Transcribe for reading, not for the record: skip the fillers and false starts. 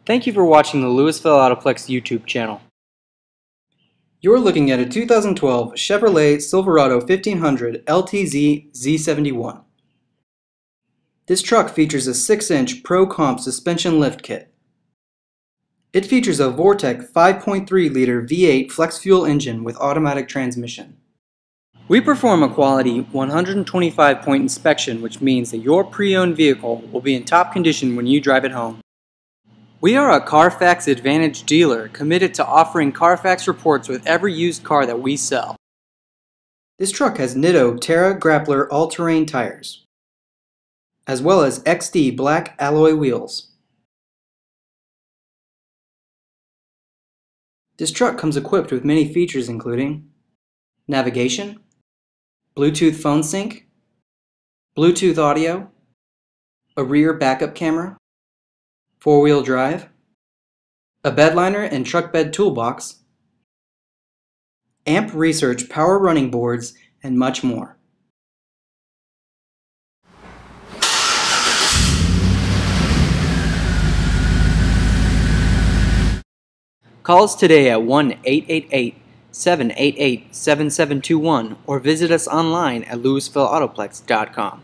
Thank you for watching the Lewisville Autoplex YouTube channel. You're looking at a 2012 Chevrolet Silverado 1500 LT Z71. This truck features a 6-inch Pro Comp suspension lift kit. It features a Vortec 5.3-liter V8 FlexFuel engine with automatic transmission. We perform a quality 125-point inspection, which means that your pre-owned vehicle will be in top condition when you drive it home. We are a Carfax Advantage dealer committed to offering Carfax reports with every used car that we sell. This truck has Nitto Terra Grappler all-terrain tires, as well as XD black alloy wheels. This truck comes equipped with many features including navigation, Bluetooth phone sync, Bluetooth audio, a rear backup camera, 4-wheel drive, a bedliner and truck bed toolbox, amp research power running boards, and much more. Call us today at 1-888-788-7721 or visit us online at lewisvilleautoplex.com.